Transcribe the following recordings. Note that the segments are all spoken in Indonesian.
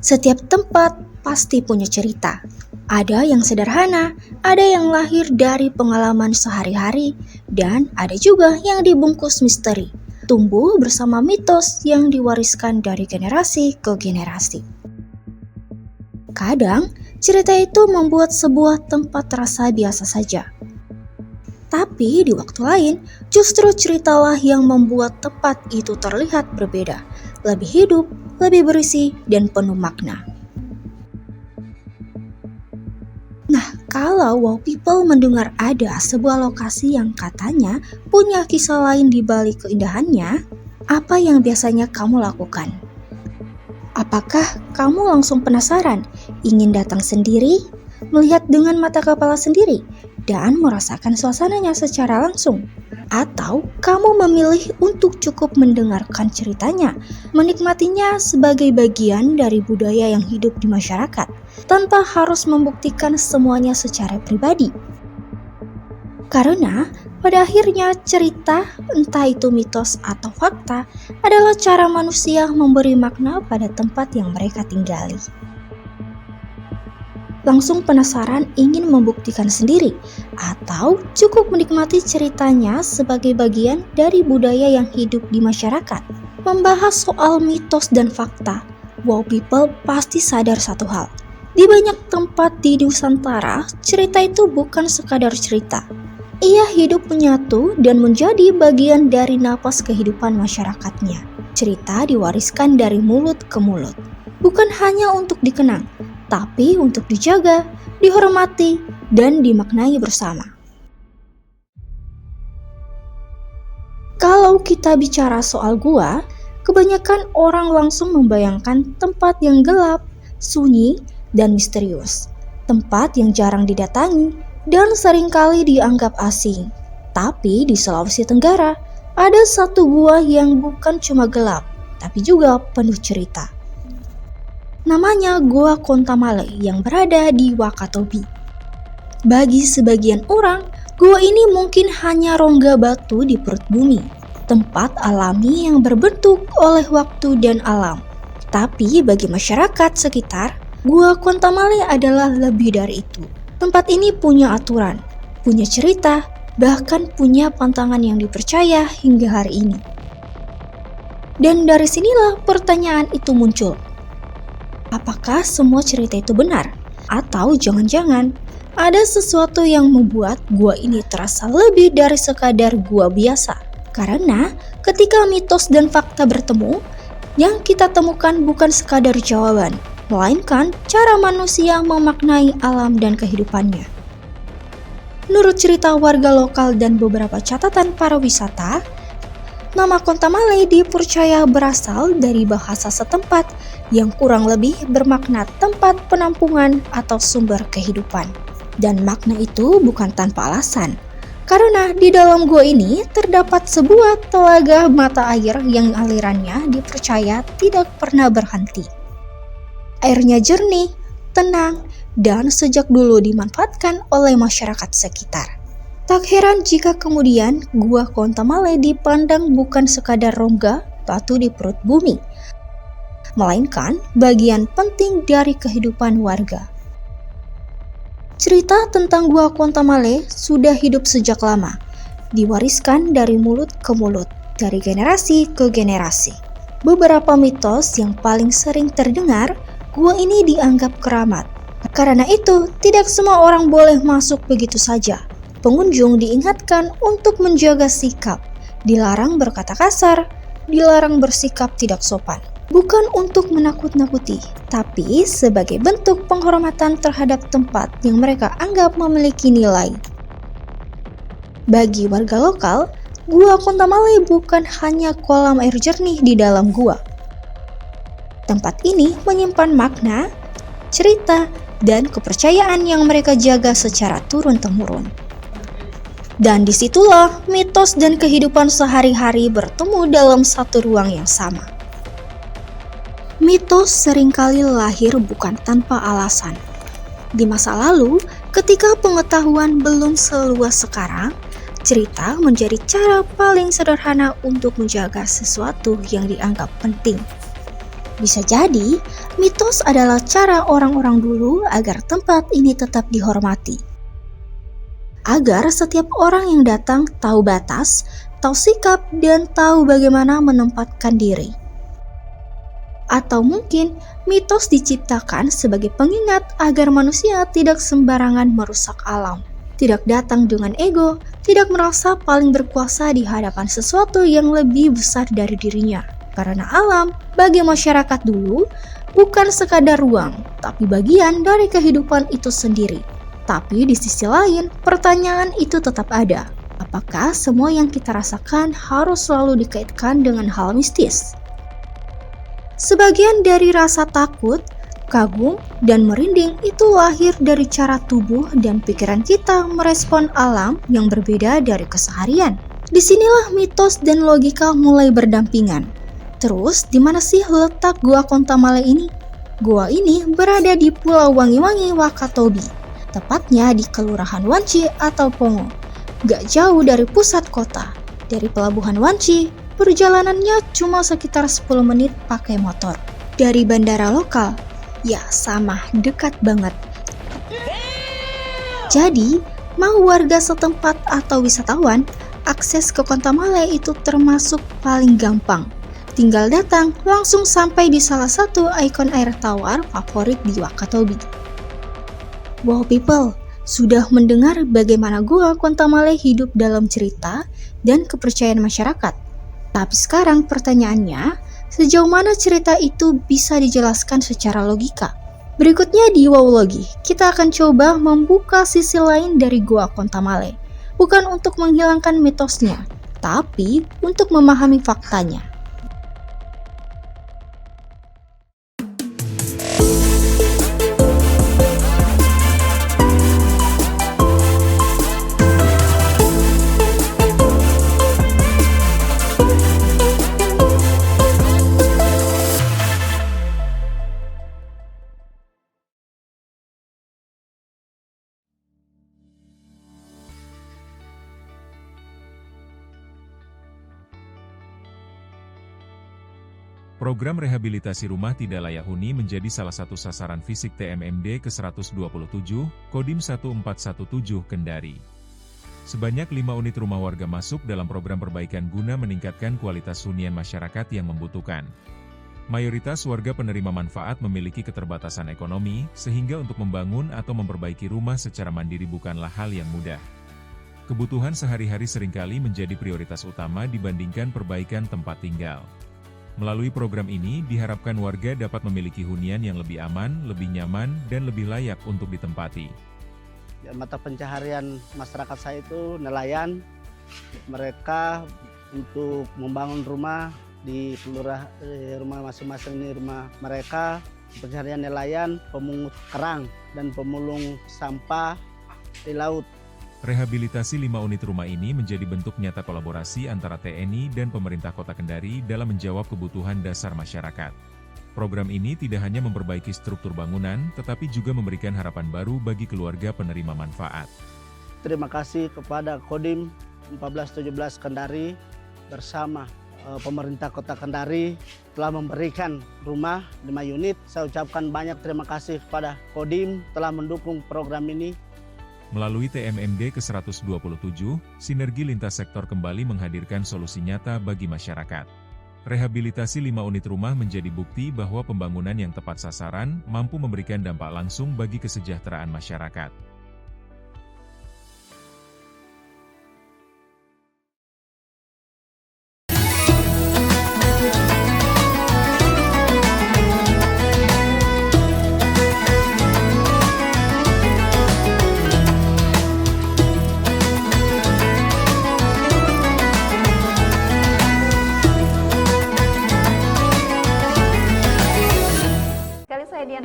Setiap tempat pasti punya cerita. Ada yang sederhana, ada yang lahir dari pengalaman sehari-hari, dan ada juga yang dibungkus misteri. Tumbuh bersama mitos yang diwariskan dari generasi ke generasi. Kadang, cerita itu membuat sebuah tempat terasa biasa saja. Tapi di waktu lain, justru ceritalah yang membuat tempat itu terlihat berbeda, lebih hidup, lebih berisi, dan penuh makna. Nah, kalau wow people mendengar ada sebuah lokasi yang katanya punya kisah lain di balik keindahannya, apa yang biasanya kamu lakukan? Apakah kamu langsung penasaran, ingin datang sendiri, melihat dengan mata kepala sendiri, dan merasakan suasananya secara langsung? Atau kamu memilih untuk cukup mendengarkan ceritanya, menikmatinya sebagai bagian dari budaya yang hidup di masyarakat, tanpa harus membuktikan semuanya secara pribadi? Karena pada akhirnya cerita, entah itu mitos atau fakta, adalah cara manusia memberi makna pada tempat yang mereka tinggali. Langsung penasaran ingin membuktikan sendiri, atau cukup menikmati ceritanya sebagai bagian dari budaya yang hidup di masyarakat? Membahas soal mitos dan fakta, wow people pasti sadar satu hal. Di banyak tempat di Nusantara, cerita itu bukan sekadar cerita. Ia hidup menyatu dan menjadi bagian dari napas kehidupan masyarakatnya. Cerita diwariskan dari mulut ke mulut, bukan hanya untuk dikenang, tapi untuk dijaga, dihormati, dan dimaknai bersama. Kalau kita bicara soal gua, kebanyakan orang langsung membayangkan tempat yang gelap, sunyi, dan misterius. Tempat yang jarang didatangi dan seringkali dianggap asing. Tapi di Sulawesi Tenggara, ada satu gua yang bukan cuma gelap, tapi juga penuh cerita. Namanya Gua Kontamale yang berada di Wakatobi. Bagi sebagian orang, gua ini mungkin hanya rongga batu di perut bumi, tempat alami yang berbentuk oleh waktu dan alam. Tapi bagi masyarakat sekitar, Gua Kontamale adalah lebih dari itu. Tempat ini punya aturan, punya cerita, bahkan punya pantangan yang dipercaya hingga hari ini. Dan dari sinilah pertanyaan itu muncul. Apakah semua cerita itu benar? Atau jangan-jangan ada sesuatu yang membuat gua ini terasa lebih dari sekadar gua biasa? Karena ketika mitos dan fakta bertemu, yang kita temukan bukan sekadar jawaban, melainkan cara manusia memaknai alam dan kehidupannya. Menurut cerita warga lokal dan beberapa catatan para wisata, nama Kontamale dipercaya berasal dari bahasa setempat yang kurang lebih bermakna tempat penampungan atau sumber kehidupan. Dan makna itu bukan tanpa alasan, karena di dalam gua ini terdapat sebuah telaga mata air yang alirannya dipercaya tidak pernah berhenti. Airnya jernih, tenang, dan sejak dulu dimanfaatkan oleh masyarakat sekitar. Tak heran jika kemudian Gua Kontamale dipandang bukan sekadar rongga batu di perut bumi, melainkan bagian penting dari kehidupan warga. Cerita tentang Gua Kontamale sudah hidup sejak lama, diwariskan dari mulut ke mulut, dari generasi ke generasi. Beberapa mitos yang paling sering terdengar, gua ini dianggap keramat. Karena itu, tidak semua orang boleh masuk begitu saja. Pengunjung diingatkan untuk menjaga sikap, dilarang berkata kasar, dilarang bersikap tidak sopan. Bukan untuk menakut-nakuti, tapi sebagai bentuk penghormatan terhadap tempat yang mereka anggap memiliki nilai. Bagi warga lokal, Gua Kontamale bukan hanya kolam air jernih di dalam gua. Tempat ini menyimpan makna, cerita, dan kepercayaan yang mereka jaga secara turun-temurun. Dan disitulah mitos dan kehidupan sehari-hari bertemu dalam satu ruang yang sama. Mitos seringkali lahir bukan tanpa alasan. Di masa lalu, ketika pengetahuan belum seluas sekarang, cerita menjadi cara paling sederhana untuk menjaga sesuatu yang dianggap penting. Bisa jadi, mitos adalah cara orang-orang dulu agar tempat ini tetap dihormati. Agar setiap orang yang datang tahu batas, tahu sikap, dan tahu bagaimana menempatkan diri. Atau mungkin mitos diciptakan sebagai pengingat agar manusia tidak sembarangan merusak alam. Tidak datang dengan ego, tidak merasa paling berkuasa di hadapan sesuatu yang lebih besar dari dirinya. Karena alam, bagi masyarakat dulu, bukan sekadar ruang, tapi bagian dari kehidupan itu sendiri. Tapi di sisi lain, pertanyaan itu tetap ada. Apakah semua yang kita rasakan harus selalu dikaitkan dengan hal mistis? Sebagian dari rasa takut, kagum, dan merinding itu lahir dari cara tubuh dan pikiran kita merespon alam yang berbeda dari keseharian. Disinilah mitos dan logika mulai berdampingan. Terus, di mana sih letak Gua Kontamale ini? Gua ini berada di Pulau Wangi-Wangi, Wakatobi. Tepatnya di Kelurahan Wanci atau Pongo. Gak jauh dari pusat kota. Dari Pelabuhan Wanci, perjalanannya cuma sekitar 10 menit pakai motor. Dari bandara lokal, ya sama, dekat banget. Jadi, mau warga setempat atau wisatawan, akses ke Kontamale itu termasuk paling gampang. Tinggal datang, langsung sampai di salah satu ikon air tawar favorit di Wakatobi. Wow people, sudah mendengar bagaimana Gua Kontamale hidup dalam cerita dan kepercayaan masyarakat. Tapi sekarang pertanyaannya, sejauh mana cerita itu bisa dijelaskan secara logika? Berikutnya di Wowlogi, kita akan coba membuka sisi lain dari Gua Kontamale. Bukan untuk menghilangkan mitosnya, tapi untuk memahami faktanya. Program rehabilitasi rumah tidak layak huni menjadi salah satu sasaran fisik TMMD ke-127, Kodim 1417 Kendari. Sebanyak 5 unit rumah warga masuk dalam program perbaikan guna meningkatkan kualitas hunian masyarakat yang membutuhkan. Mayoritas warga penerima manfaat memiliki keterbatasan ekonomi, sehingga untuk membangun atau memperbaiki rumah secara mandiri bukanlah hal yang mudah. Kebutuhan sehari-hari seringkali menjadi prioritas utama dibandingkan perbaikan tempat tinggal. Melalui program ini, diharapkan warga dapat memiliki hunian yang lebih aman, lebih nyaman, dan lebih layak untuk ditempati. Mata pencaharian masyarakat saya itu nelayan. Mereka untuk membangun rumah di rumah masing-masing ini rumah mereka. Pencaharian nelayan, pemungut kerang, dan pemulung sampah di laut. Rehabilitasi 5 unit rumah ini menjadi bentuk nyata kolaborasi antara TNI dan pemerintah Kota Kendari dalam menjawab kebutuhan dasar masyarakat. Program ini tidak hanya memperbaiki struktur bangunan, tetapi juga memberikan harapan baru bagi keluarga penerima manfaat. Terima kasih kepada Kodim 1417 Kendari bersama pemerintah Kota Kendari telah memberikan rumah 5 unit. Saya ucapkan banyak terima kasih kepada Kodim telah mendukung program ini. Melalui TMMD ke-127, sinergi lintas sektor kembali menghadirkan solusi nyata bagi masyarakat. Rehabilitasi 5 unit rumah menjadi bukti bahwa pembangunan yang tepat sasaran mampu memberikan dampak langsung bagi kesejahteraan masyarakat.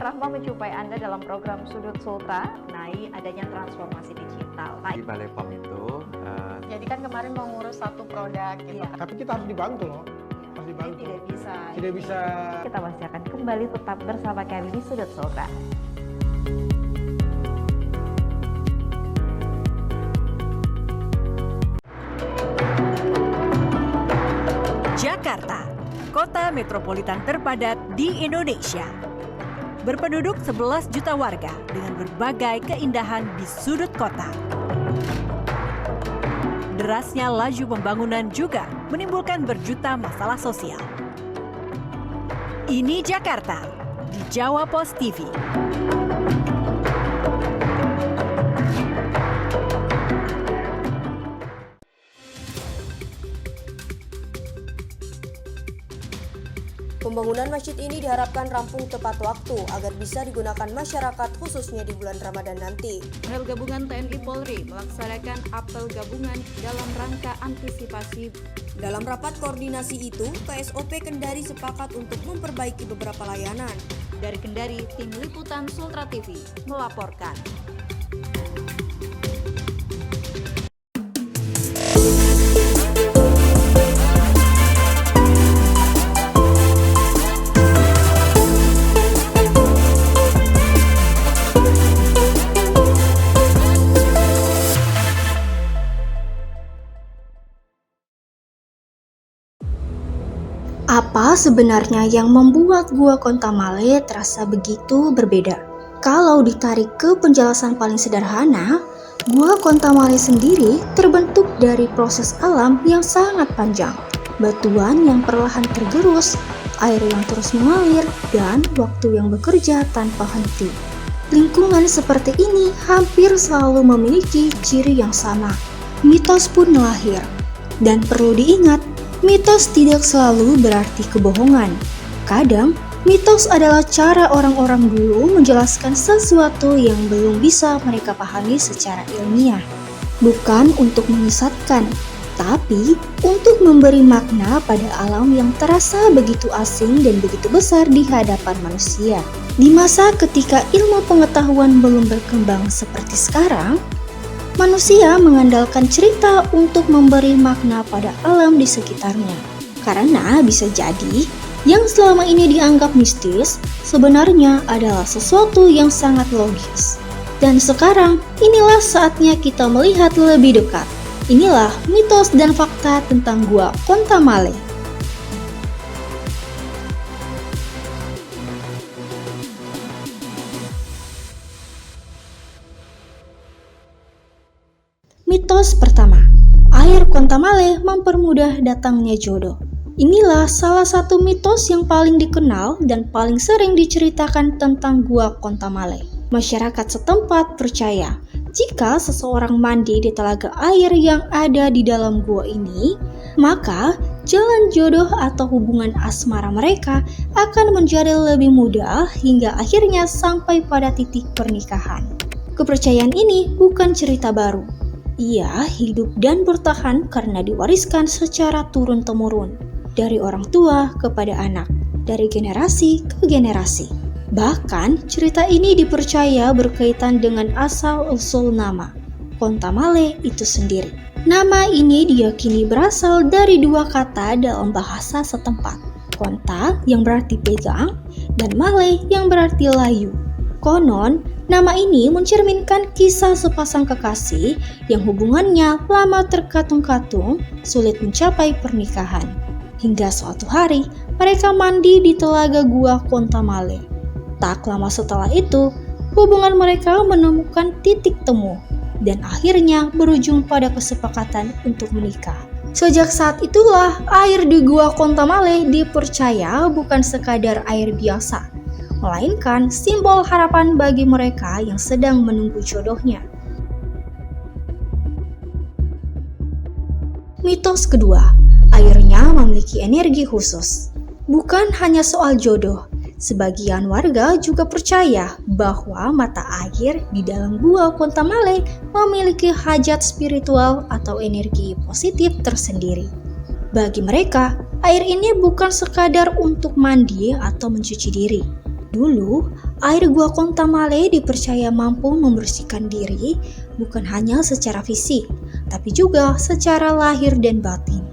Rahma menjumpai Anda dalam program Sudut Sultra mengenai adanya transformasi digital. Di Balai POM itu, Jadi kan kemarin mau ngurus satu produk gitu. Iya. Tapi kita harus dibantu loh, harus dibantu. Tidak bisa. Tidak bisa. Kita masih akan kembali tetap bersama kami di Sudut Sultra. Jakarta, kota metropolitan terpadat di Indonesia. Berpenduduk 11 juta warga dengan berbagai keindahan di sudut kota. Derasnya laju pembangunan juga menimbulkan berjuta masalah sosial. Ini Jakarta di Jawa Pos TV. Pembangunan masjid ini diharapkan rampung tepat waktu agar bisa digunakan masyarakat khususnya di bulan Ramadan nanti. Personel Gabungan TNI Polri melaksanakan apel gabungan dalam rangka antisipasi. Dalam rapat koordinasi itu, PSOP Kendari sepakat untuk memperbaiki beberapa layanan. Dari Kendari, Tim Liputan Sultra TV melaporkan. Apa sebenarnya yang membuat Gua Kontamale terasa begitu berbeda? Kalau ditarik ke penjelasan paling sederhana, Gua Kontamale sendiri terbentuk dari proses alam yang sangat panjang. Batuan yang perlahan tergerus, air yang terus mengalir, dan waktu yang bekerja tanpa henti. Lingkungan seperti ini hampir selalu memiliki ciri yang sama. Mitos pun lahir. Dan perlu diingat, mitos tidak selalu berarti kebohongan. Kadang, mitos adalah cara orang-orang dulu menjelaskan sesuatu yang belum bisa mereka pahami secara ilmiah. Bukan untuk menyesatkan, tapi untuk memberi makna pada alam yang terasa begitu asing dan begitu besar di hadapan manusia. Di masa ketika ilmu pengetahuan belum berkembang seperti sekarang, manusia mengandalkan cerita untuk memberi makna pada alam di sekitarnya. Karena bisa jadi, yang selama ini dianggap mistis, sebenarnya adalah sesuatu yang sangat logis. Dan sekarang, inilah saatnya kita melihat lebih dekat. Inilah mitos dan fakta tentang Gua Kontamale. Mitos pertama, air Kontamale mempermudah datangnya jodoh. Inilah salah satu mitos yang paling dikenal dan paling sering diceritakan tentang Gua Kontamale. Masyarakat setempat percaya, jika seseorang mandi di telaga air yang ada di dalam gua ini, maka jalan jodoh atau hubungan asmara mereka akan menjadi lebih mudah hingga akhirnya sampai pada titik pernikahan. Kepercayaan ini bukan cerita baru. Ia hidup dan bertahan karena diwariskan secara turun-temurun dari orang tua kepada anak, dari generasi ke generasi. Bahkan cerita ini dipercaya berkaitan dengan asal-usul nama Kontamale itu sendiri. Nama ini diyakini berasal dari dua kata dalam bahasa setempat, konta yang berarti pegang dan male yang berarti layu. Konon, nama ini mencerminkan kisah sepasang kekasih yang hubungannya lama terkatung-katung, sulit mencapai pernikahan. Hingga suatu hari, mereka mandi di telaga Gua Kontamale. Tak lama setelah itu, hubungan mereka menemukan titik temu dan akhirnya berujung pada kesepakatan untuk menikah. Sejak saat itulah, air di Gua Kontamale dipercaya bukan sekadar air biasa, melainkan simbol harapan bagi mereka yang sedang menunggu jodohnya. Mitos kedua, airnya memiliki energi khusus. Bukan hanya soal jodoh, sebagian warga juga percaya bahwa mata air di dalam Gua Kontamale memiliki hajat spiritual atau energi positif tersendiri. Bagi mereka, air ini bukan sekadar untuk mandi atau mencuci diri. Dulu, air Gua Kontamale dipercaya mampu membersihkan diri bukan hanya secara fisik, tapi juga secara lahir dan batin.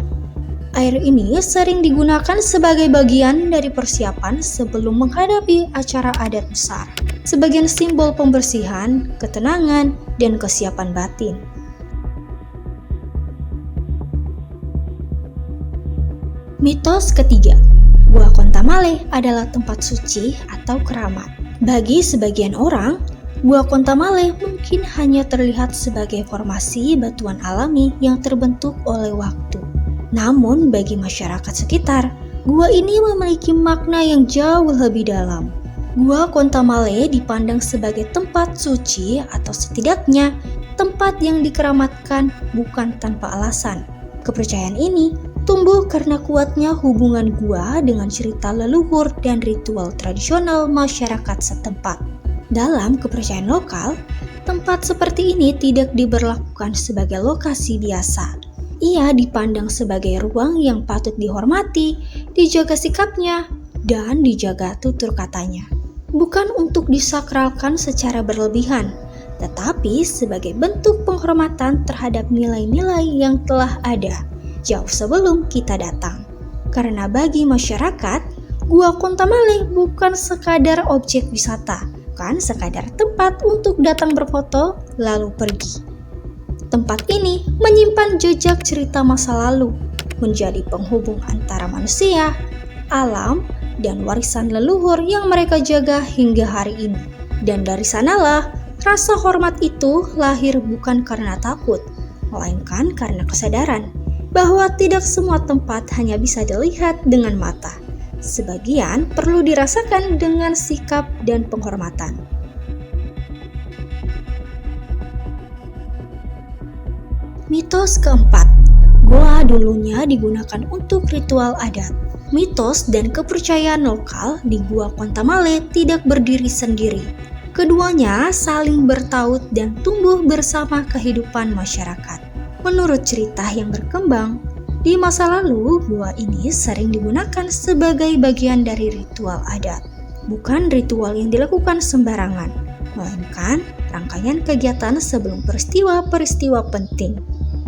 Air ini sering digunakan sebagai bagian dari persiapan sebelum menghadapi acara adat besar, sebagai simbol pembersihan, ketenangan, dan kesiapan batin. Mitos ketiga, Gua Kontamale adalah tempat suci atau keramat. Bagi sebagian orang, Gua Kontamale mungkin hanya terlihat sebagai formasi batuan alami yang terbentuk oleh waktu. Namun bagi masyarakat sekitar, gua ini memiliki makna yang jauh lebih dalam. Gua Kontamale dipandang sebagai tempat suci atau setidaknya tempat yang dikeramatkan bukan tanpa alasan. Kepercayaan ini tumbuh karena kuatnya hubungan gua dengan cerita leluhur dan ritual tradisional masyarakat setempat. Dalam kepercayaan lokal, tempat seperti ini tidak diberlakukan sebagai lokasi biasa. Ia dipandang sebagai ruang yang patut dihormati, dijaga sikapnya, dan dijaga tutur katanya. Bukan untuk disakralkan secara berlebihan, tetapi sebagai bentuk penghormatan terhadap nilai-nilai yang telah ada jauh sebelum kita datang. Karena bagi masyarakat, Gua Kontamale bukan sekadar objek wisata, bukan sekadar tempat untuk datang berfoto lalu pergi. Tempat ini menyimpan jejak cerita masa lalu, menjadi penghubung antara manusia, alam, dan warisan leluhur yang mereka jaga hingga hari ini. Dan dari sanalah rasa hormat itu lahir bukan karena takut, melainkan karena kesadaran bahwa tidak semua tempat hanya bisa dilihat dengan mata. Sebagian perlu dirasakan dengan sikap dan penghormatan. Mitos keempat, goa dulunya digunakan untuk ritual adat. Mitos dan kepercayaan lokal di Gua Kontamale tidak berdiri sendiri. Keduanya saling bertaut dan tumbuh bersama kehidupan masyarakat. Menurut cerita yang berkembang, di masa lalu gua ini sering digunakan sebagai bagian dari ritual adat. Bukan ritual yang dilakukan sembarangan, melainkan rangkaian kegiatan sebelum peristiwa-peristiwa penting.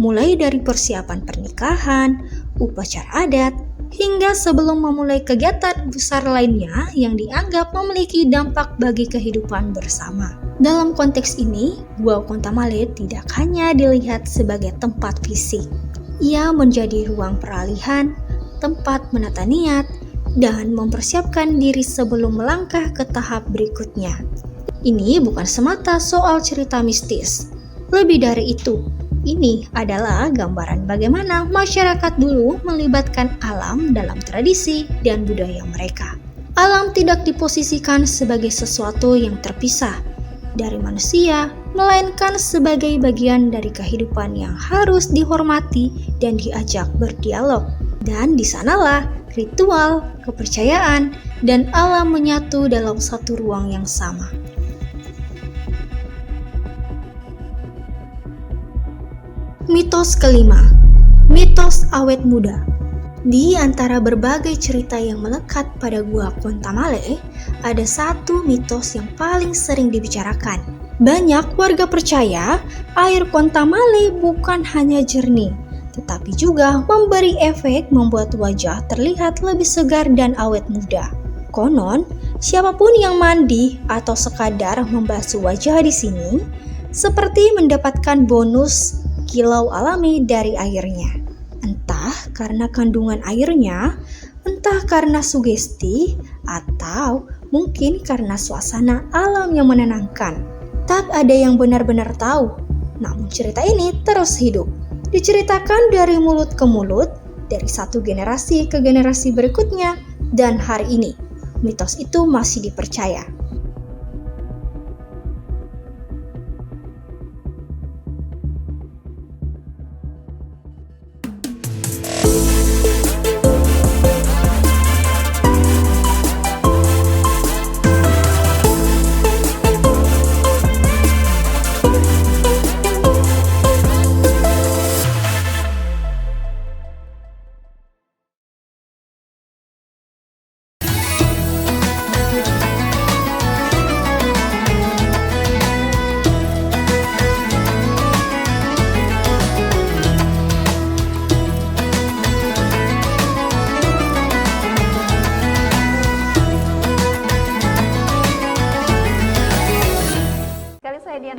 Mulai dari persiapan pernikahan, upacara adat, hingga sebelum memulai kegiatan besar lainnya yang dianggap memiliki dampak bagi kehidupan bersama. Dalam konteks ini, Gua Kontamale tidak hanya dilihat sebagai tempat fisik. Ia menjadi ruang peralihan, tempat menata niat, dan mempersiapkan diri sebelum melangkah ke tahap berikutnya. Ini bukan semata soal cerita mistis. Lebih dari itu, ini adalah gambaran bagaimana masyarakat dulu melibatkan alam dalam tradisi dan budaya mereka. Alam tidak diposisikan sebagai sesuatu yang terpisah dari manusia, melainkan sebagai bagian dari kehidupan yang harus dihormati dan diajak berdialog. Dan di sanalah ritual, kepercayaan, dan alam menyatu dalam satu ruang yang sama. Mitos kelima, mitos awet muda. Di antara berbagai cerita yang melekat pada Gua Kontamale, ada satu mitos yang paling sering dibicarakan. Banyak warga percaya air Kontamale bukan hanya jernih, tetapi juga memberi efek membuat wajah terlihat lebih segar dan awet muda. Konon, siapapun yang mandi atau sekadar membasuh wajah di sini, seperti mendapatkan bonus kilau alami dari airnya. Entah karena kandungan airnya, entah karena sugesti, atau mungkin karena suasana alam yang menenangkan. Tak ada yang benar-benar tahu, namun cerita ini terus hidup. Diceritakan dari mulut ke mulut, dari satu generasi ke generasi berikutnya, dan hari ini, mitos itu masih dipercaya.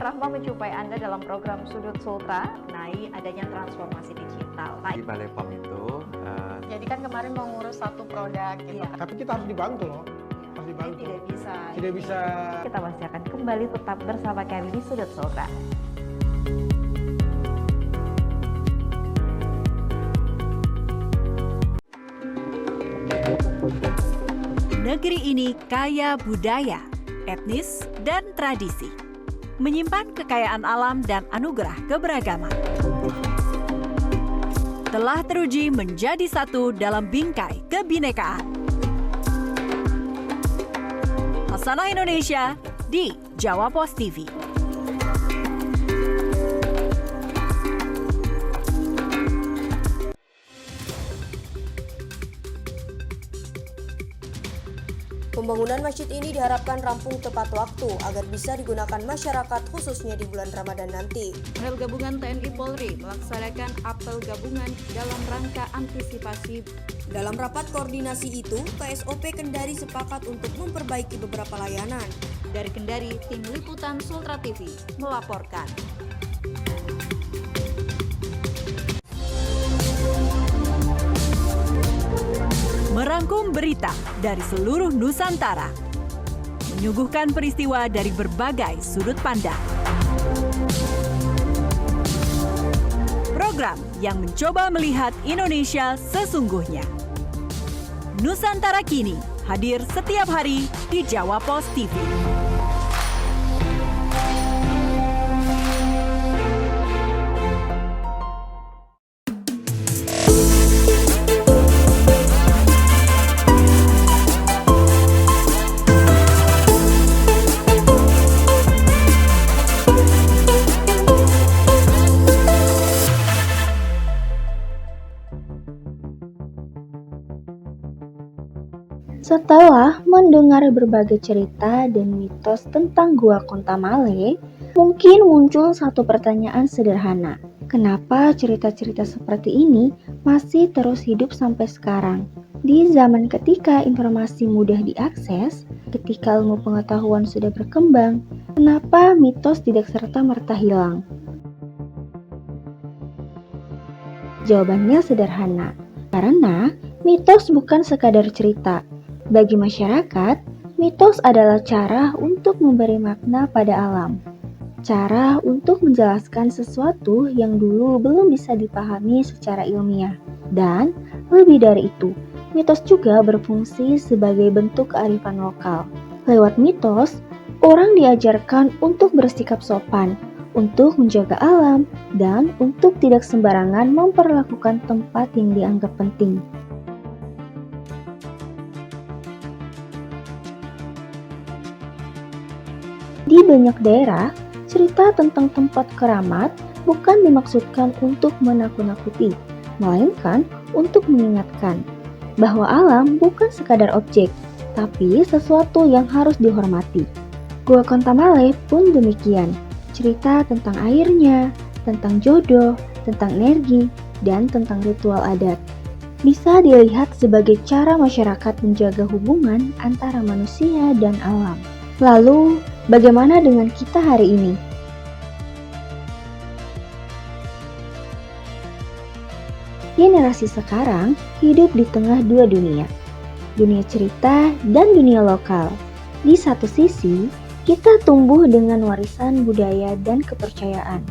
Rahma menjumpai Anda dalam program Sudut Sultra mengenai adanya transformasi digital. Di Balai POM itu Jadi kan kemarin mau ngurus satu produk gitu. Tapi kita harus dibantu loh. Harus dibantu. Tidak bisa. Tidak bisa. Kita pasti akan kembali tetap bersama kami di Sudut Sultra. Negeri ini kaya budaya, etnis, dan tradisi. Menyimpan kekayaan alam dan anugerah keberagaman. Telah teruji menjadi satu dalam bingkai kebinekaan. Hasanah Indonesia di Jawa Pos TV. Pembangunan masjid ini diharapkan rampung tepat waktu agar bisa digunakan masyarakat khususnya di bulan Ramadan nanti. Rel Gabungan TNI Polri melaksanakan apel gabungan dalam rangka antisipasi. Dalam rapat koordinasi itu, KSOP Kendari sepakat untuk memperbaiki beberapa layanan. Dari Kendari, Tim Liputan Sultra TV melaporkan. Merangkum berita dari seluruh Nusantara, menyuguhkan peristiwa dari berbagai sudut pandang. Program yang mencoba melihat Indonesia sesungguhnya. Nusantara Kini hadir setiap hari di Jawa Pos TV. Setelah mendengar berbagai cerita dan mitos tentang Gua Kontamale, mungkin muncul satu pertanyaan sederhana. Kenapa cerita-cerita seperti ini masih terus hidup sampai sekarang? Di zaman ketika informasi mudah diakses, ketika ilmu pengetahuan sudah berkembang, kenapa mitos tidak serta-merta hilang? Jawabannya sederhana, karena mitos bukan sekadar cerita. Bagi masyarakat, mitos adalah cara untuk memberi makna pada alam. Cara untuk menjelaskan sesuatu yang dulu belum bisa dipahami secara ilmiah. Dan lebih dari itu, mitos juga berfungsi sebagai bentuk kearifan lokal. Lewat mitos, orang diajarkan untuk bersikap sopan, untuk menjaga alam, dan untuk tidak sembarangan memperlakukan tempat yang dianggap penting. Di banyak daerah, cerita tentang tempat keramat bukan dimaksudkan untuk menakut-nakuti, melainkan untuk mengingatkan bahwa alam bukan sekadar objek, tapi sesuatu yang harus dihormati. Gua Kontamale pun demikian, cerita tentang airnya, tentang jodoh, tentang energi, dan tentang ritual adat. Bisa dilihat sebagai cara masyarakat menjaga hubungan antara manusia dan alam. Lalu, bagaimana dengan kita hari ini? Generasi sekarang hidup di tengah dua dunia cerita dan dunia lokal. Di satu sisi, kita tumbuh dengan warisan budaya dan kepercayaan.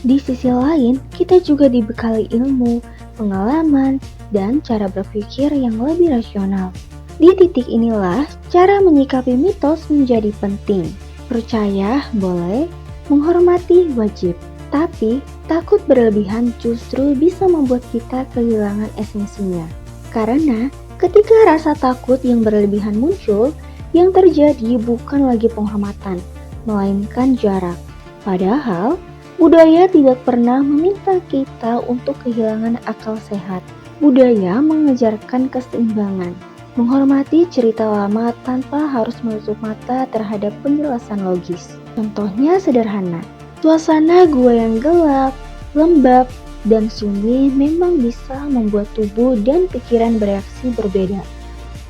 Di sisi lain, kita juga dibekali ilmu, pengalaman, dan cara berpikir yang lebih rasional. Di titik inilah cara menyikapi mitos menjadi penting. Percaya boleh, menghormati wajib. Tapi takut berlebihan justru bisa membuat kita kehilangan esensinya. Karena ketika rasa takut yang berlebihan muncul, yang terjadi bukan lagi penghormatan, melainkan jarak. Padahal budaya tidak pernah meminta kita untuk kehilangan akal sehat. Budaya mengajarkan keseimbangan. Menghormati cerita lama tanpa harus menutup mata terhadap penjelasan logis. Contohnya sederhana, suasana gua yang gelap, lembab, dan sunyi memang bisa membuat tubuh dan pikiran bereaksi berbeda.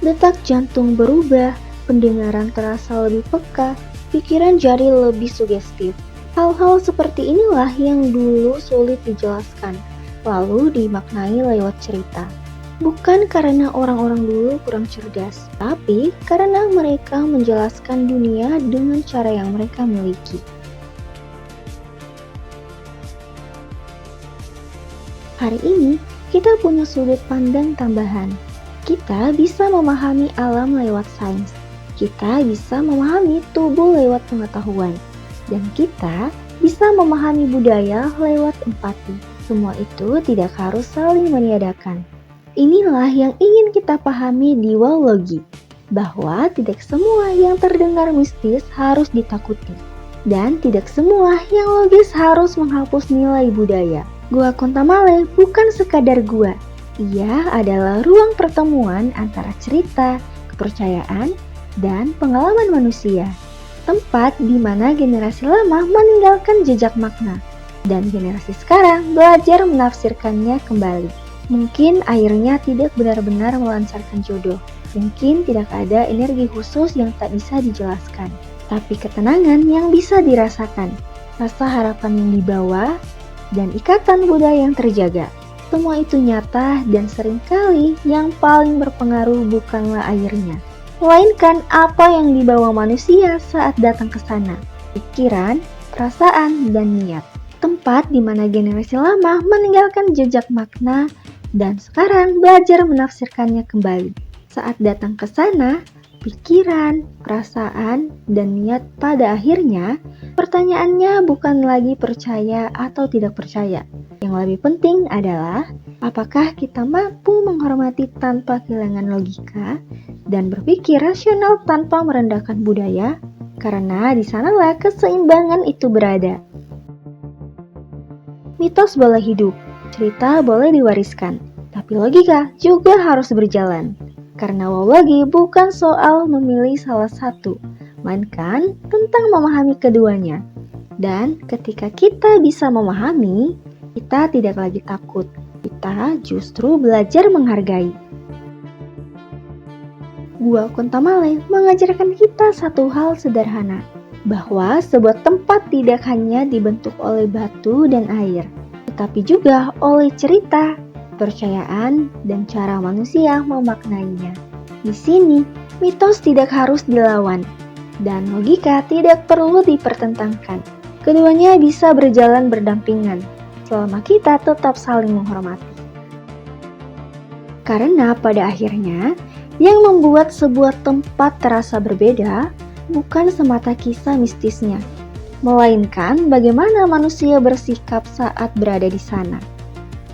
Detak jantung berubah, pendengaran terasa lebih peka, pikiran jadi lebih sugestif. Hal-hal seperti inilah yang dulu sulit dijelaskan, lalu dimaknai lewat cerita. Bukan karena orang-orang dulu kurang cerdas, tapi karena mereka menjelaskan dunia dengan cara yang mereka miliki. Hari ini, kita punya sudut pandang tambahan. Kita bisa memahami alam lewat sains. Kita bisa memahami tubuh lewat pengetahuan. Dan kita bisa memahami budaya lewat empati. Semua itu tidak harus saling meniadakan. Inilah yang ingin kita pahami di Wowlogi, bahwa tidak semua yang terdengar mistis harus ditakuti, dan tidak semua yang logis harus menghapus nilai budaya. Gua Kontamale bukan sekadar gua, ia adalah ruang pertemuan antara cerita, kepercayaan, dan pengalaman manusia. Tempat di mana generasi lama meninggalkan jejak makna, dan generasi sekarang belajar menafsirkannya kembali. Mungkin airnya tidak benar-benar melancarkan jodoh. Mungkin tidak ada energi khusus yang tak bisa dijelaskan. Tapi ketenangan yang bisa dirasakan. Rasa harapan yang dibawa, dan ikatan budaya yang terjaga. Semua itu nyata dan seringkali yang paling berpengaruh bukanlah airnya, melainkan apa yang dibawa manusia saat datang ke sana. Pikiran, perasaan, dan niat. Tempat di mana generasi lama meninggalkan jejak makna dan sekarang belajar menafsirkannya kembali. Saat datang ke sana, pikiran, perasaan, dan niat pada akhirnya, pertanyaannya bukan lagi percaya atau tidak percaya. Yang lebih penting adalah, apakah kita mampu menghormati tanpa kehilangan logika dan berpikir rasional tanpa merendahkan budaya? Karena di sanalah keseimbangan itu berada. Mitos boleh hidup, cerita boleh diwariskan, tapi logika juga harus berjalan. Karena Wowlogi bukan soal memilih salah satu, melainkan tentang memahami keduanya. Dan ketika kita bisa memahami, kita tidak lagi takut, kita justru belajar menghargai. Gua Kontamale mengajarkan kita satu hal sederhana, bahwa sebuah tempat tidak hanya dibentuk oleh batu dan air, tetapi juga oleh cerita, kepercayaan, dan cara manusia memaknainya. Di sini, mitos tidak harus dilawan, dan logika tidak perlu dipertentangkan. Keduanya bisa berjalan berdampingan, selama kita tetap saling menghormati. Karena pada akhirnya, yang membuat sebuah tempat terasa berbeda bukan semata kisah mistisnya, melainkan bagaimana manusia bersikap saat berada di sana.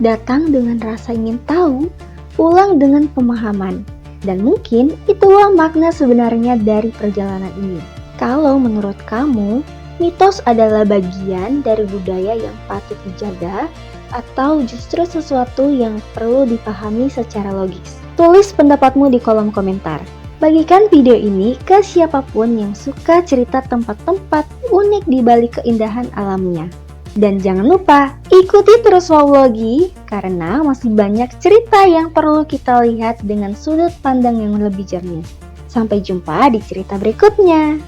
Datang dengan rasa ingin tahu, pulang dengan pemahaman, dan mungkin itulah makna sebenarnya dari perjalanan ini. Kalau menurut kamu, mitos adalah bagian dari budaya yang patut dijaga, atau justru sesuatu yang perlu dipahami secara logis? Tulis pendapatmu di kolom komentar. Bagikan video ini ke siapapun yang suka cerita tempat-tempat unik di balik keindahan alamnya. Dan jangan lupa, ikuti terus Wowlogi karena masih banyak cerita yang perlu kita lihat dengan sudut pandang yang lebih jernih. Sampai jumpa di cerita berikutnya.